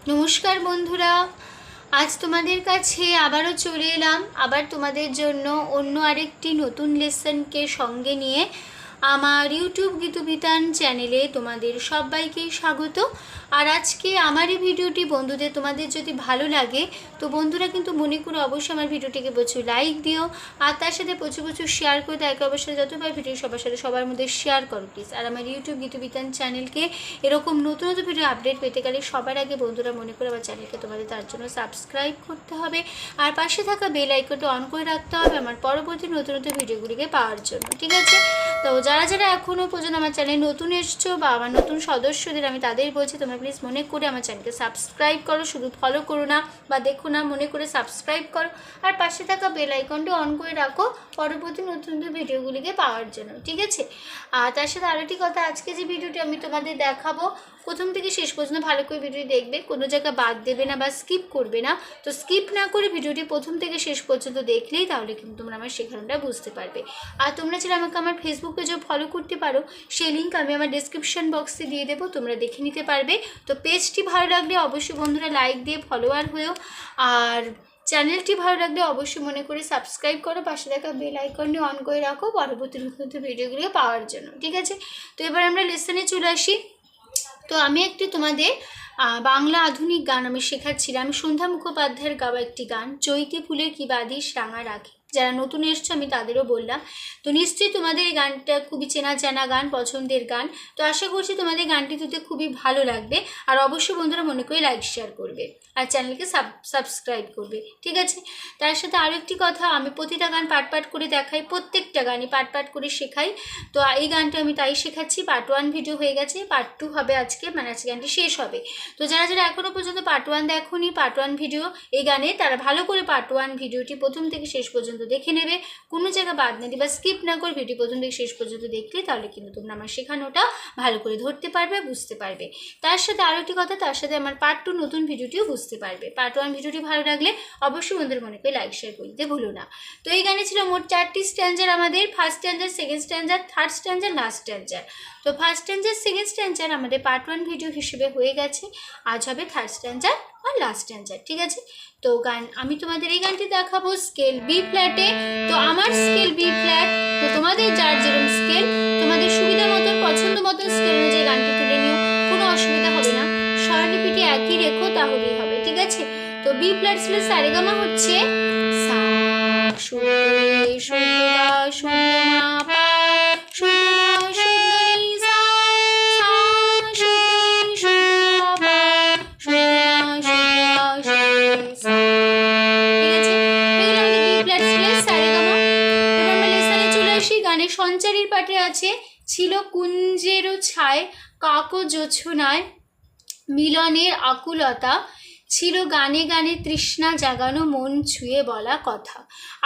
নমস্কার বন্ধুরা, আজ তোমাদের কাছে আবারও চলে এলাম আবার তোমাদের জন্য অন্য আরেকটি নতুন লেসনকে সঙ্গে নিয়ে। আমার ইউটিউব গীতবিতান চ্যানেলে তোমাদের সবাইকেই স্বাগত। আর আজকে আমার এই ভিডিওটি বন্ধুদের তোমাদের যদি ভালো লাগে তো বন্ধুরা কিন্তু মনে করে অবশ্যই আমার ভিডিওটিকে প্রচুর লাইক দিও, আর তার সাথে প্রচুর প্রচুর শেয়ার করে দাও। একে অবশ্যই যতবার ভিডিও সবার সাথে সবার মধ্যে শেয়ার করো প্লিজ। আর আমার ইউটিউব গীতবিতান চ্যানেলকে এরকম নতুন নতুন ভিডিও আপডেট পেতে গেলে সবার আগে বন্ধুরা মনে করে আমার চ্যানেলকে তোমাদের তার জন্য সাবস্ক্রাইব করতে হবে, আর পাশে থাকা বেল আইকনটা অন করে রাখতে হবে আমার পরবর্তী নতুন নতুন ভিডিওগুলিকে পাওয়ার জন্য, ঠিক আছে? তো যারা যারা এখনও পর্যন্ত আমার চ্যানেলে নতুন এসছো বা আমার নতুন সদস্যদের আমি তাদের বলছি তোমরা প্লিজ মনে করে আমার চ্যানেলকে সাবস্ক্রাইব করো, শুধু ফলো করো না বা দেখো না, মনে করে সাবস্ক্রাইব করো আর পাশে থাকা বেল আইকনটা অন করে রাখো পরবর্তী নতুন নতুন ভিডিওগুলিকে পাওয়ার জন্য, ঠিক আছে? আর তার সাথে আরেকটি কথা, আজকে যে ভিডিওটি আমি তোমাদের দেখাবো প্রথম থেকে শেষ পর্যন্ত ভালো করে ভিডিওটি দেখবে, কোনো জায়গা বাদ দেবে না বা স্কিপ করবে না। তো স্কিপ না করে ভিডিওটি প্রথম থেকে শেষ পর্যন্ত দেখলেই তাহলে কিন্তু তোমরা আমার শেখানোটা বুঝতে পারবে। আর তোমরা চাইলে আমাকে আমার ফেসবুক পেজেও ফলো করতে পারো, সেই লিঙ্ক আমি আমার ডেসক্রিপশন বক্সে দিয়ে দেবো, তোমরা দেখে নিতে পারবে। তো পেজটি ভালো লাগলে অবশ্যই বন্ধুরা লাইক দিয়ে ফলোয়ার হয়েও, আর চ্যানেলটি ভালো লাগলে অবশ্যই মনে করে সাবস্ক্রাইব করো, পাশে থাকা বেল আইকনটি অন করে রাখো পরবর্তী নতুন নতুন ভিডিওগুলো পাওয়ার জন্য, ঠিক আছে? তো এবার আমরা লেসনে চলে আসি। তো আমি একটি তোমাদের বাংলা আধুনিক গান আমি শেখাচ্ছিলাম, সন্ধ্যা মুখোপাধ্যায়ের গাওয়া একটি গান, চৈতি ফুলের কি বাদিস রাঙা রাখে। যারা নতুন এসছো আমি তাদেরও বললাম। তো নিশ্চয়ই তোমাদের এই গানটা খুবই চেনা জানা গান, পছন্দের গান। তো আশা করছি তোমাদের গানটি তুলতে খুবই ভালো লাগবে। আর অবশ্যই বন্ধুরা মনে করে লাইক শেয়ার করবে আর চ্যানেলকে সাবস্ক্রাইব করবে, ঠিক আছে? তার সাথে আরও একটি কথা, আমি প্রতিটা গান পাট পাট করে দেখাই, প্রত্যেকটা গানই পাট পাট করে শেখাই। তো এই গানটা আমি তাই শেখাচ্ছি। পার্ট 1 ভিডিও হয়ে গেছে, পার্ট 2 হবে আজকে, মানে আজকে গানটি শেষ হবে। তো যারা যারা এখনও পর্যন্ত পার্ট 1 দেখোনি, পার্ট 1 ভিডিও এই গানে, তারা ভালো করে পার্ট 1 ভিডিওটি প্রথম থেকে শেষ পর্যন্ত দেখে নেবে, কোনো জায়গা বাদ না দিবা, স্কিপ না করে ভিডিও প্রথম থেকে শেষ পর্যন্ত দেখলে তাহলে কিন্তু তোমরা আমার শেখানোটা ভালো করে ধরতে পারবে, বুঝতে পারবে। তার সাথে আরও একটি কথা, তার সাথে আমার পার্ট 2 নতুন ভিডিওটিও বুঝতে পারবে। পার্ট 1 ভিডিওটি ভালো লাগলে অবশ্যই বন্ধুদের মনে করে লাইক শেয়ার করে দিতে ভুলো না। তো এই গানে ছিল মোট 4টি স্ট্যান্জার আমাদের, ফার্স্ট স্ট্যান্জার, সেকেন্ড স্ট্যান্জার, থার্ড স্ট্যান্জার, লাস্ট স্ট্যান্জার। তো ফার্স্ট স্ট্যান্জার, সেকেন্ড স্ট্যান্জার আমাদের পার্ট 1 ভিডিও হিসেবে হয়ে গেছে, আজ হবে থার্ড স্ট্যান্জার আর লাস্ট স্ট্যান্জার, ঠিক আছে? তো গান আমি তোমাদের এই গানটি দেখাবো স্কেল বি ফ্ল্যাটে। তো আমার স্কেল বি ফ্ল্যাট, তো তোমাদের যার যেরকম স্কেল তোমাদের সুবিধা মতন পছন্দ মতন স্কেল অনুযায়ী গানটি তুলে নিও, কোনো অসুবিধা হবে না। স্বরলিপিটি একই রেখো তাহলেই হবে, ঠিক আছে? তো বি ফ্ল্যাট ছিল সারেগামা হচ্ছে সা শুদ্ধ রে শুদ্ধ গা শুদ্ধ মা পা শুদ্ধ ধা শুদ্ধ নি সা সা শুদ্ধ রে শুদ্ধ গা পা শুদ্ধ মা শুদ্ধ গা শুদ্ধ সা, ঠিক আছে? এগুলো আমাদের বি ফ্ল্যাট স্কেলের সারেগামা। এবার আমরা লেসনে চলে আসি। গানের সঞ্চারীর পাঠে আছে, ছিল কুঞ্জেরও ছায় কাকো জোছনায় মিলনের আকুলতা, ছিল গানে গানে তৃষ্ণা জাগানো মন ছুঁয়ে বলা কথা।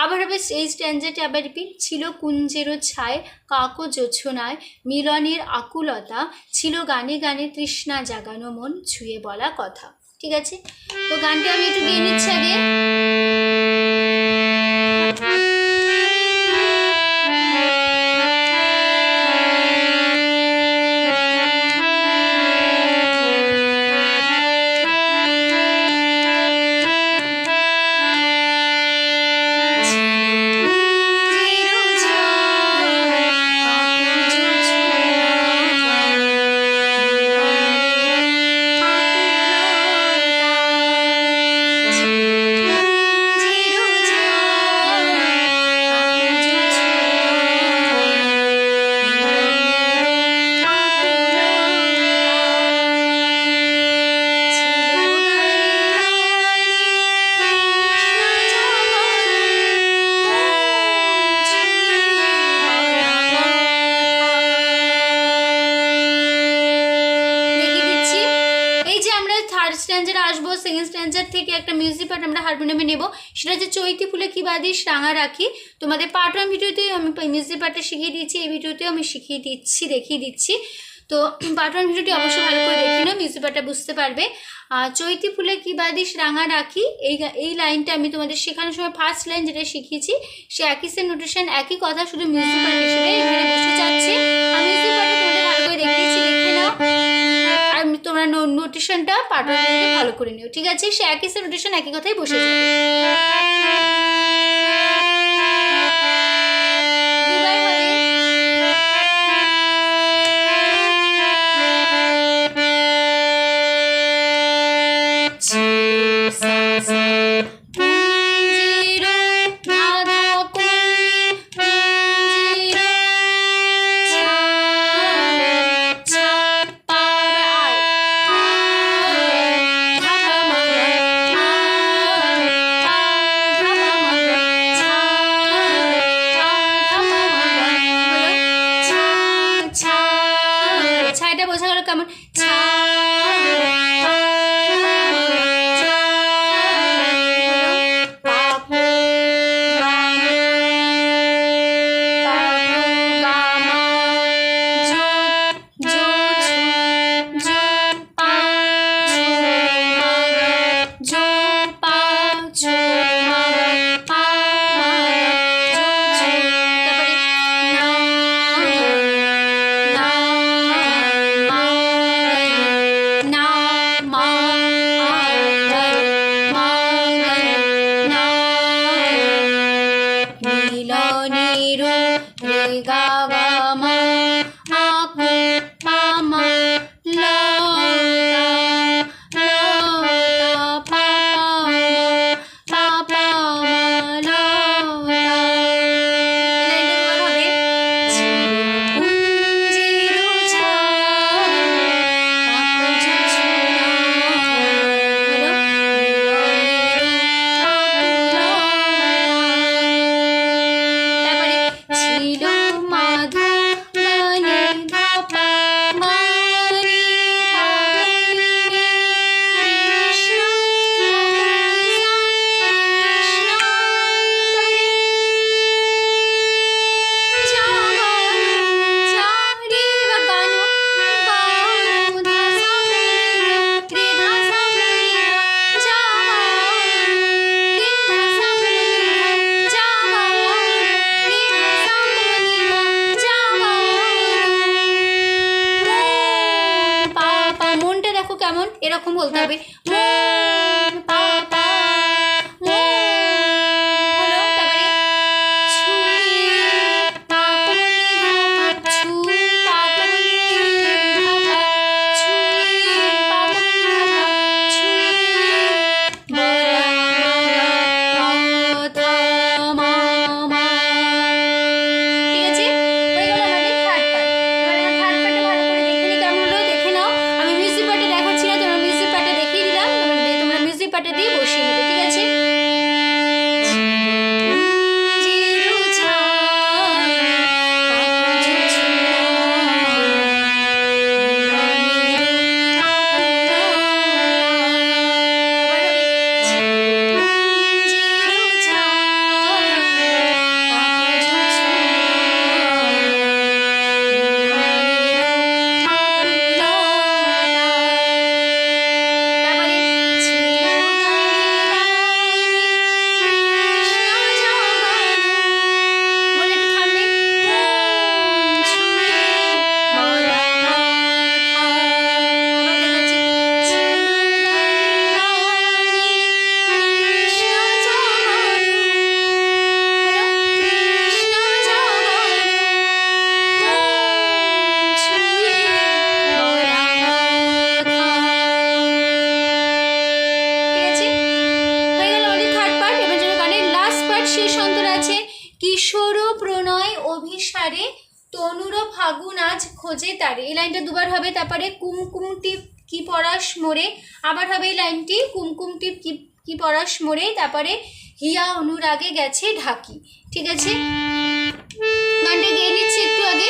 আবার হবে এই স্ট্যান্জাটি আবার রিপিট, ছিল কুঞ্জেরও ছায় কাকো জোছনায় মিলনের আকুলতা, ছিল গানে গানে তৃষ্ণা জাগানো মন ছুঁয়ে বলা কথা, ঠিক আছে? তো গানটি আমি একটু গেয়ে নিচ্ছি আগে। স্ট্যান্জারে আসবো, সেকেন্ড স্ট্যান্জার থেকে একটা মিউজিক পার্ট আমরা হারমোনিয়ামে নেব, সেটা হচ্ছে চৈতি ফুলে কি বাদিস রাঙা রাখি। তোমাদের পার্ট 1 ভিডিওতেই আমি মিউজিক পার্টটা শিখিয়ে দিচ্ছি, এই ভিডিওতেও আমি শিখিয়ে দিচ্ছি, দেখিয়ে দিচ্ছি। তো পার্ট 1 ভিডিওটি অবশ্যই ভালো করে দেখে নাও, মিউজিক পার্টটা বুঝতে পারবে। চৈতি ফুলে কি বাদিস রাঙা রাখি, এই লাইনটা আমি তোমাদের শেখানোর সময় ফার্স্ট লাইন যেটা শিখিয়েছি সে একই সেম নোটেশন, একই কথা, শুধু মিউজিক পার্ট হিসেবে এখানে বসে যাচ্ছে। আমি মিউজিক পার্টটা তোমাদের ভালো করে দেখিয়েছি, দেখে নাও। আর তোমরা নোটেশনটা পাঠক ভালো করে নিও, ঠিক আছে? সে একই সে নোটেশন একই কথাই বসে যাবে। বোঝা গেল কেমন? কেমন এরকম বলতে হবে, মন পাপা হলো। তারপরে ছুরি পাপনি ধাপা ছুরি পাপনি ধাপা ছুরি পাপনি ধাপা ছুরি বলা কথা মামা। ঠিক আছে, হয়ে গেল আমাদের থার্ড পার্ট। এবারে থার্ড পার্টে ভালো করে দেখে নি কেমন হলো দেখে নাও। আমি মিউজিক পার্টে দেখাচ্ছি না, তোমরা মিউজিক পার্টে দেখিয়ে দিলাম, তোমরা মিউজিক পার্টে দিয়ে বসিয়ে নেবে, ঠিক আছে? কিশোর প্রণয় অভিসারে তনুর ফাগুন আজ খোঁজে তারে, এই লাইনটা দুবার হবে। তারপরে কুমকুম টিপ কি পরাশ মোড়ে, আবার হবে এই লাইনটি, কুমকুম টিপ কি পরাশ মোড়ে। তারপরে হিয়া অনুরাগে গেছে ঢাকি, ঠিক আছে? গানটা গেয়ে নিচ্ছি একটু আগে।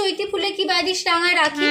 চৈতি ফুলে কি বাদিস রাঙা রাখি।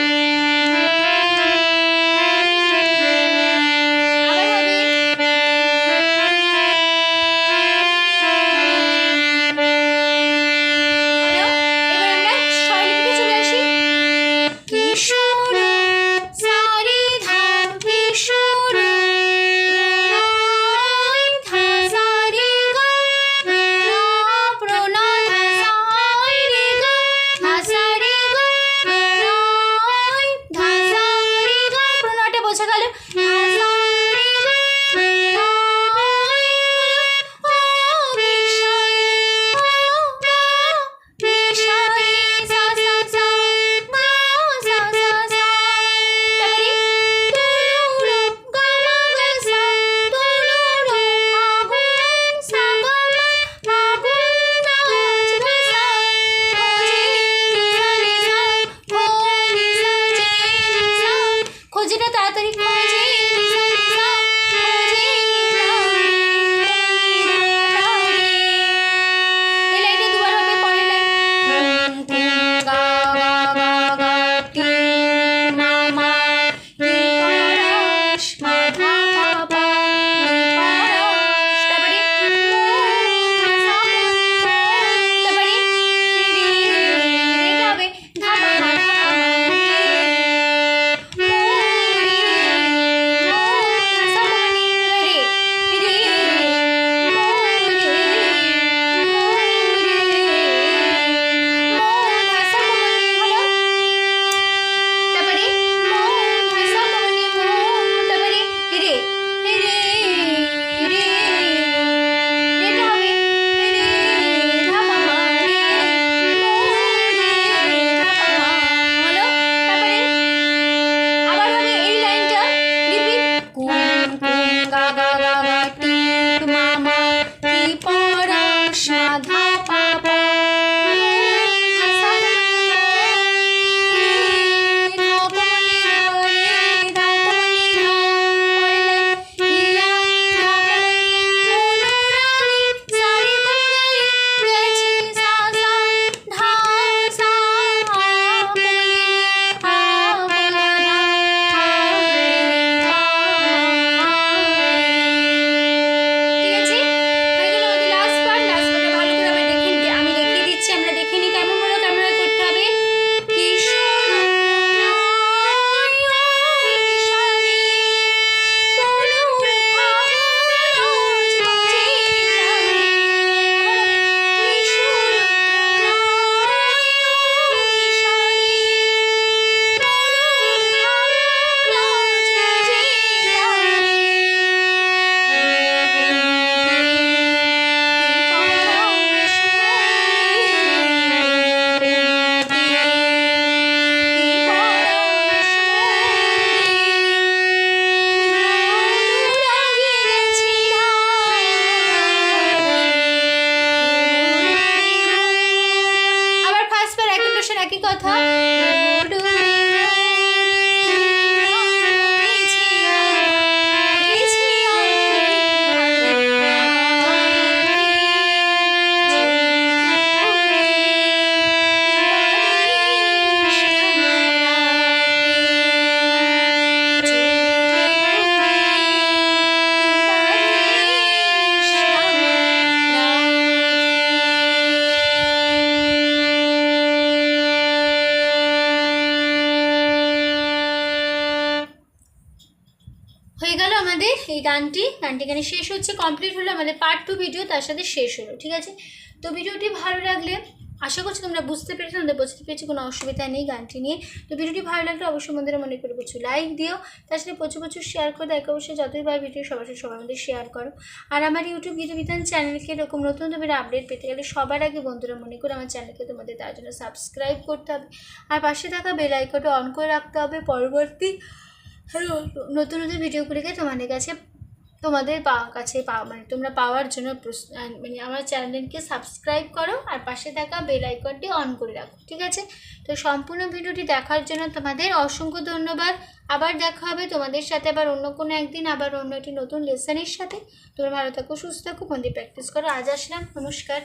হয়ে গেল আমাদের এই গানটি এখানে শেষ হচ্ছে, কমপ্লিট হলো আমাদের পার্ট 2 ভিডিও, তার সাথে শেষ হলো। ঠিক আছে, তো ভিডিওটি ভালো লাগলে আশা করছি তোমরা বুঝতে পেরেছো, তোমাদের বুঝতে পেরেছি, কোনো অসুবিধা নেই গানটি নিয়ে। তো ভিডিওটি ভালো লাগলে অবশ্যই বন্ধুরা মনে করে প্রচুর লাইক দিও, তার সাথে প্রচুর শেয়ার করো। দেখো অবশ্যই যতই বার ভিডিও সবার মধ্যে শেয়ার করো। আর আমার ইউটিউব গীতবিতান চ্যানেলকে এরকম নতুন আপডেট পেতে গেলে সবার আগে বন্ধুরা মনে করে আমার চ্যানেলকে তোমাদের তার জন্য সাবস্ক্রাইব করতে হবে, আর পাশে থাকা বেল আইকনটা অন করে রাখতে হবে। পরবর্তী নতুন ভিডিওগুলিকে তোমাদের কাছে মানে তোমরা পাওয়ার জন্য মানে আমার চ্যানেলকে সাবস্ক্রাইব করো আর পাশে থাকা বেল আইকনটি অন করে রাখো। ঠিক আছে, তো সম্পূর্ণ ভিডিওটি দেখার জন্য তোমাদের অসংখ্য ধন্যবাদ। আবার দেখা হবে তোমাদের সাথে আবার অন্য কোনো একদিন, আবার অন্য একটি নতুন লেসনের সাথে। তোমরা ভালো থাকো, সুস্থ থাকো, মন দিয়ে প্র্যাকটিস করো। আজ আসলাম, নমস্কার।